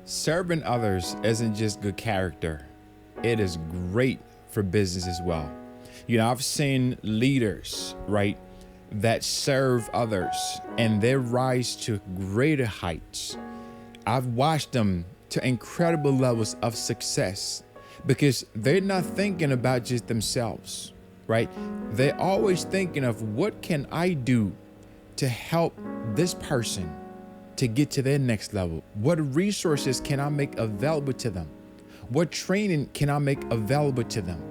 Serving others isn't just good character, it is great for business as well. I've seen leaders, right, that serve others and they rise to greater heights. I've watched them to incredible levels of success because they're not thinking about just themselves, right? They're always thinking of what can I do to help this person to get to their next level? What resources can I make available to them? What training can I make available to them?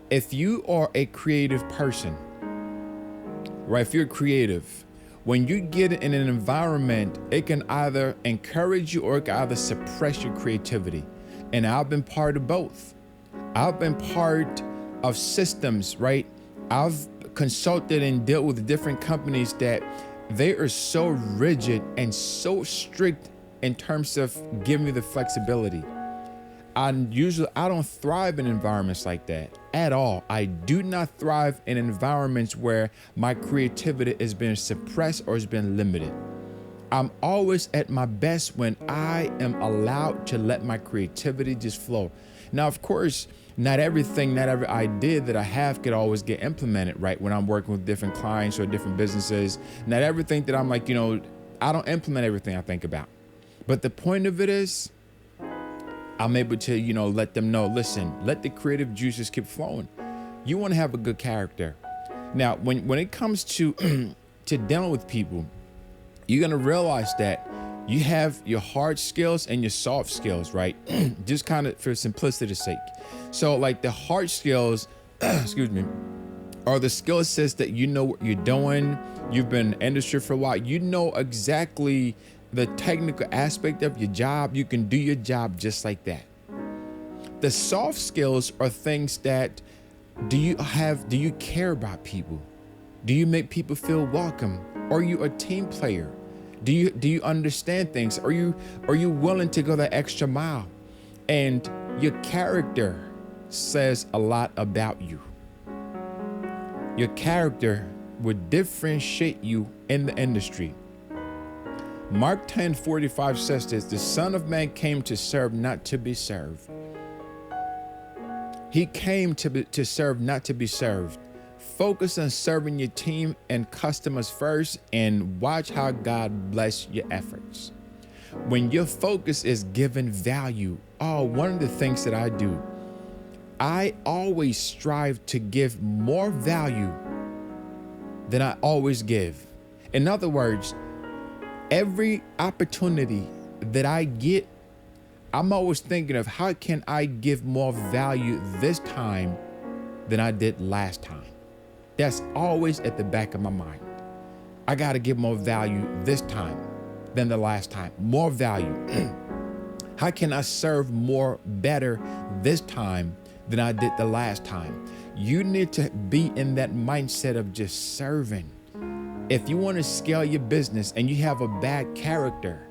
If you are a creative person, right? If you're creative, when you get in an environment, it can either encourage you or it can either suppress your creativity. And I've been part of both. I've been part of systems, right? I've consulted and dealt with different companies that they are so rigid and so strict in terms of giving me the flexibility. I don't thrive in environments like that at all. I do not thrive in environments where my creativity is being suppressed or is being limited. I'm always at my best when I am allowed to let my creativity just flow. Now, of course, not every idea that I have could always get implemented, right? When I'm working with different clients or different businesses, not everything that I'm like, I don't implement everything I think about. But the point of it is, I'm able to, let them know, listen, let the creative juices keep flowing. You want to have a good character. Now, when it comes to to dealing with people, you're going to realize that you have your hard skills and your soft skills, right? Just kind of for simplicity's sake. So like the hard skills, excuse me, are the skill sets that you know what you're doing. You've been in the industry for a while. You know exactly the technical aspect of your job. You can do your job just like that. The soft skills are things that do you care about people? Do you make people feel welcome? Are you a team player? Do you understand things? Are you willing to go the extra mile? And your character says a lot about you. Your character would differentiate you in the industry. Mark 10:45 says this: the Son of Man came to serve, not to be served. He came to serve, not to be served. Focus on serving your team and customers first and watch how God bless your efforts. When your focus is given value, one of the things that I do, I always strive to give more value than I always give. In other words, every opportunity that I get, I'm always thinking of how can I give more value this time than I did last time. That's always at the back of my mind. I got to give more value this time than the last time. More value. How can I serve more better this time than I did the last time? You need to be in that mindset of just serving. If you want to scale your business and you have a bad character,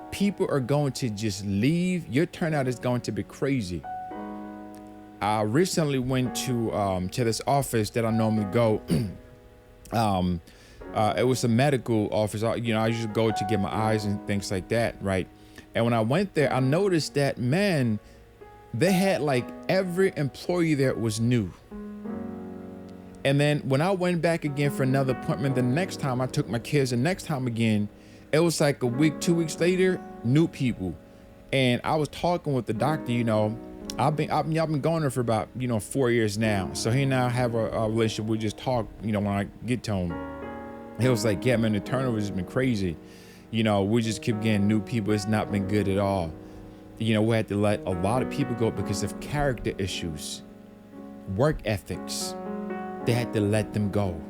people are going to just leave. Your turnout is going to be crazy. I recently went to this office that I normally go. It was a medical office. I usually go to get my eyes and things like that, right? And when I went there, I noticed that, man, they had like every employee there was new. And then when I went back again for another appointment, the next time I took my kids, the next time again, it was like a week, 2 weeks later, new people. And I was talking with the doctor, I've been going there for about 4 years now. So he and I have a relationship. We just talk, when I get to him. He was like, yeah, man, the turnover has been crazy. We just keep getting new people. It's not been good at all. We had to let a lot of people go because of character issues, work ethics. They had to let them go.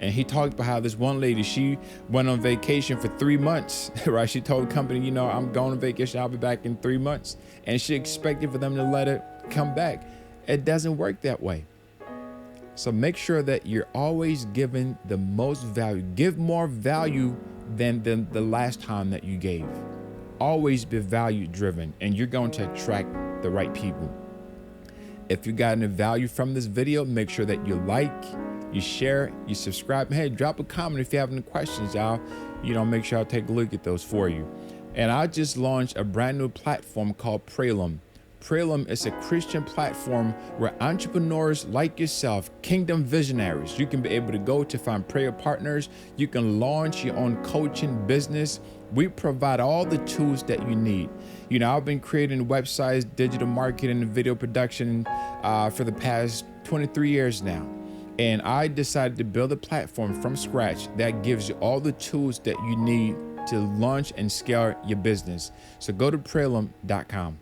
And he talked about how this one lady, she went on vacation for 3 months, right? She told the company, I'm going on vacation. I'll be back in 3 months. And she expected for them to let her come back. It doesn't work that way. So make sure that you're always giving the most value. Give more value than the last time that you gave. Always be value driven, and you're going to attract the right people. If you got any value from this video, make sure that you like, you share, you subscribe. Hey, drop a comment if you have any questions, y'all. Make sure I'll take a look at those for you. And I just launched a brand new platform called Prelum. Prelum is a Christian platform where entrepreneurs like yourself, kingdom visionaries, you can be able to go to find prayer partners. You can launch your own coaching business. We provide all the tools that you need. I've been creating websites, digital marketing, and video production for the past 23 years now. And I decided to build a platform from scratch that gives you all the tools that you need to launch and scale your business. So go to Prelum.com.